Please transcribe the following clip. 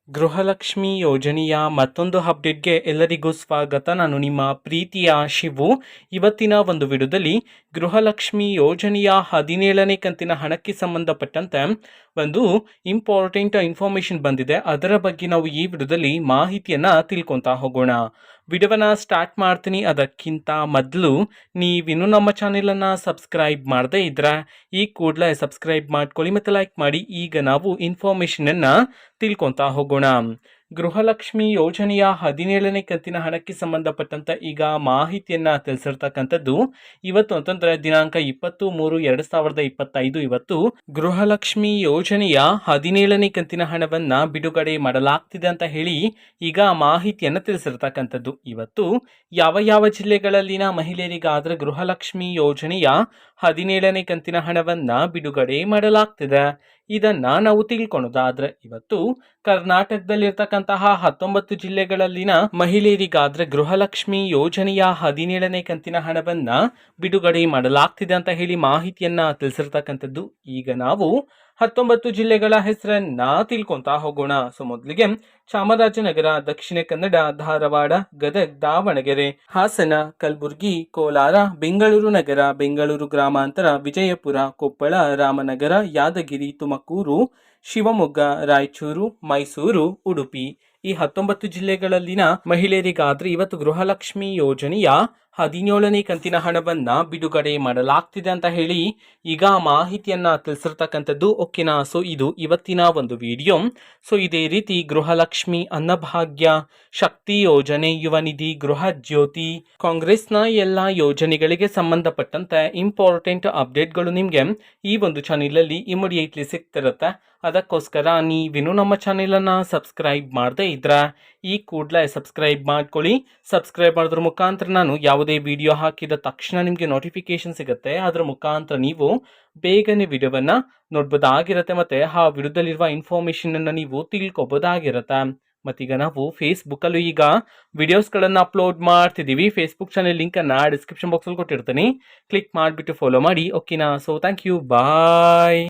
ಗೃಹಲಕ್ಷ್ಮಿ ಯೋಜನೆಯ ಮತ್ತೊಂದು ಅಪ್ಡೇಟ್ಗೆ ಎಲ್ಲರಿಗೂ ಸ್ವಾಗತ. ನಾನು ನಿಮ್ಮ ಪ್ರೀತಿಯ ಶಿವು. ಇವತ್ತಿನ ಒಂದು ವಿಡಿಯೋದಲ್ಲಿ ಗೃಹಲಕ್ಷ್ಮಿ ಯೋಜನೆಯ 17ನೇ ಕಂತಿನ ಹಣಕ್ಕೆ ಸಂಬಂಧಪಟ್ಟಂತೆ ಒಂದು ಇಂಪಾರ್ಟೆಂಟ್ ಇನ್ಫಾರ್ಮೇಷನ್ ಬಂದಿದೆ. ಅದರ ಬಗ್ಗೆ ನಾವು ಈ ವಿಡಿಯೋದಲ್ಲಿ ಮಾಹಿತಿಯನ್ನು ತಿಳ್ಕೊತಾ ಹೋಗೋಣ. ವಿಡಿಯೋವನ್ನು ಸ್ಟಾರ್ಟ್ ಮಾಡ್ತೀನಿ. ಅದಕ್ಕಿಂತ ಮೊದಲು ನೀವಿನ್ನೂ ನಮ್ಮ ಚಾನೆಲನ್ನು ಸಬ್ಸ್ಕ್ರೈಬ್ ಮಾಡದೇ ಇದ್ರೆ ಈ ಕೂಡಲೇ ಸಬ್ಸ್ಕ್ರೈಬ್ ಮಾಡ್ಕೊಳ್ಳಿ ಮತ್ತು ಲೈಕ್ ಮಾಡಿ. ಈಗ ನಾವು ಇನ್ಫಾರ್ಮೇಷನನ್ನು ತಿಳ್ಕೊತಾ ಹೋಗೋಣ. ಗೃಹಲಕ್ಷ್ಮಿ ಯೋಜನೆಯ 17ನೇ ಕಂತಿನ ಹಣಕ್ಕೆ ಸಂಬಂಧಪಟ್ಟಂತ ಈಗ ಮಾಹಿತಿಯನ್ನ ತಿಳಿಸಿರ್ತಕ್ಕಂಥದ್ದು. ಇವತ್ತು ಅಂತಂದ್ರೆ ದಿನಾಂಕ 20/3/2025 ಇವತ್ತು ಗೃಹಲಕ್ಷ್ಮಿ ಯೋಜನೆಯ 17ನೇ ಕಂತಿನ ಹಣವನ್ನ ಬಿಡುಗಡೆ ಮಾಡಲಾಗ್ತಿದೆ ಅಂತ ಹೇಳಿ ಈಗ ಮಾಹಿತಿಯನ್ನ ತಿಳಿಸಿರ್ತಕ್ಕಂಥದ್ದು. ಇವತ್ತು ಯಾವ ಜಿಲ್ಲೆಗಳಲ್ಲಿನ ಮಹಿಳೆಯರಿಗಾದ್ರೆ ಗೃಹಲಕ್ಷ್ಮಿ ಯೋಜನೆಯ 17ನೇ ಕಂತಿನ ಹಣವನ್ನ ಬಿಡುಗಡೆ ಮಾಡಲಾಗ್ತಿದೆ ಇದನ್ನ ನಾವು ತಿಳ್ಕೊಳ್ಳೋದಾದ್ರೆ, ಇವತ್ತು ಕರ್ನಾಟಕದಲ್ಲಿರ್ತಕ್ಕಂತಹ 19 ಜಿಲ್ಲೆಗಳಲ್ಲಿನ ಮಹಿಳೆಯರಿಗಾದ್ರೆ ಗೃಹಲಕ್ಷ್ಮಿ ಯೋಜನೆಯ 17ನೇ ಕಂತಿನ ಹಣವನ್ನ ಬಿಡುಗಡೆ ಮಾಡಲಾಗ್ತಿದೆ ಅಂತ ಹೇಳಿ ಮಾಹಿತಿಯನ್ನ ತಿಳಿಸಿರ್ತಕ್ಕಂಥದ್ದು. ಈಗ ನಾವು 19 ಜಿಲ್ಲೆಗಳ ಹೆಸರನ್ನ ತಿಳ್ಕೊಂತಾ ಹೋಗೋಣ. ಸೊ ಮೊದಲಿಗೆ ಚಾಮರಾಜನಗರ, ದಕ್ಷಿಣ ಕನ್ನಡ, ಧಾರವಾಡ, ಗದಗ, ದಾವಣಗೆರೆ, ಹಾಸನ, ಕಲಬುರಗಿ, ಕೋಲಾರ, ಬೆಂಗಳೂರು ನಗರ, ಬೆಂಗಳೂರು ಗ್ರಾಮಾಂತರ, ವಿಜಯಪುರ, ಕೊಪ್ಪಳ, ರಾಮನಗರ, ಯಾದಗಿರಿ, ತುಮಕೂರು, ಶಿವಮೊಗ್ಗ, ರಾಯಚೂರು, ಮೈಸೂರು, ಉಡುಪಿ ಈ 19 ಜಿಲ್ಲೆಗಳಲ್ಲಿನ ಮಹಿಳೆಯರಿಗಾದ್ರೆ ಇವತ್ತು ಗೃಹಲಕ್ಷ್ಮಿ ಯೋಜನೆಯ 17ನೇ ಕಂತಿನ ಹಣವನ್ನ ಬಿಡುಗಡೆ ಮಾಡಲಾಗ್ತಿದೆ ಅಂತ ಹೇಳಿ ಈಗ ಮಾಹಿತಿಯನ್ನ ತಿಳಿಸಿರ್ತಕ್ಕಂಥದ್ದು. ಓಕೆನಾ? ಸೊ ಇದು ಇವತ್ತಿನ ಒಂದು ವಿಡಿಯೋ. ಸೊ ಇದೇ ರೀತಿ ಗೃಹಲಕ್ಷ್ಮಿ, ಅನ್ನಭಾಗ್ಯ, ಶಕ್ತಿ ಯೋಜನೆ, ಯುವ ನಿಧಿ, ಗೃಹ ಜ್ಯೋತಿ, ಕಾಂಗ್ರೆಸ್ನ ಎಲ್ಲ ಯೋಜನೆಗಳಿಗೆ ಸಂಬಂಧಪಟ್ಟಂತೆ ಇಂಪಾರ್ಟೆಂಟ್ ಅಪ್ಡೇಟ್ಗಳು ನಿಮಗೆ ಈ ಒಂದು ಚಾನೆಲಲ್ಲಿ ಇಮಿಡಿಯೇಟ್ಲಿ ಸಿಗ್ತಿರುತ್ತೆ. ಅದಕ್ಕೋಸ್ಕರ ನೀವಿನ್ನೂ ನಮ್ಮ ಚಾನೆಲನ್ನು ಸಬ್ಸ್ಕ್ರೈಬ್ ಮಾಡದೇ ಇದ್ರೆ ಈ ಕೂಡಲೇ ಸಬ್ಸ್ಕ್ರೈಬ್ ಮಾಡ್ಕೊಳ್ಳಿ. ಸಬ್ಸ್ಕ್ರೈಬ್ ಮಾಡೋದ್ರ ಮುಖಾಂತರ ನಾನು ಯಾವುದೇ ವಿಡಿಯೋ ಹಾಕಿದ ತಕ್ಷಣ ನಿಮಗೆ ನೋಟಿಫಿಕೇಶನ್ ಸಿಗುತ್ತೆ. ಅದರ ಮುಖಾಂತರ ನೀವು ಬೇಗನೆ ವಿಡಿಯೋವನ್ನು ನೋಡ್ಬೋದಾಗಿರುತ್ತೆ ಮತ್ತು ಆ ವಿಡಿಯೋದಲ್ಲಿರುವ ಇನ್ಫಾರ್ಮೇಷನನ್ನು ನೀವು ತಿಳ್ಕೊಬೋದಾಗಿರುತ್ತೆ. ಮತ್ತೀಗ ನಾವು ಫೇಸ್ಬುಕ್ಕಲ್ಲೂ ಈಗ ವಿಡಿಯೋಸ್ಗಳನ್ನು ಅಪ್ಲೋಡ್ ಮಾಡ್ತಿದ್ದೀವಿ. ಫೇಸ್ಬುಕ್ ಚಾನೆಲ್ ಲಿಂಕನ್ನು ಡಿಸ್ಕ್ರಿಪ್ಷನ್ ಬಾಕ್ಸಲ್ಲಿ ಕೊಟ್ಟಿರ್ತೀನಿ. ಕ್ಲಿಕ್ ಮಾಡಿಬಿಟ್ಟು ಫಾಲೋ ಮಾಡಿ. ಓಕೆನಾ? So thank you, bye.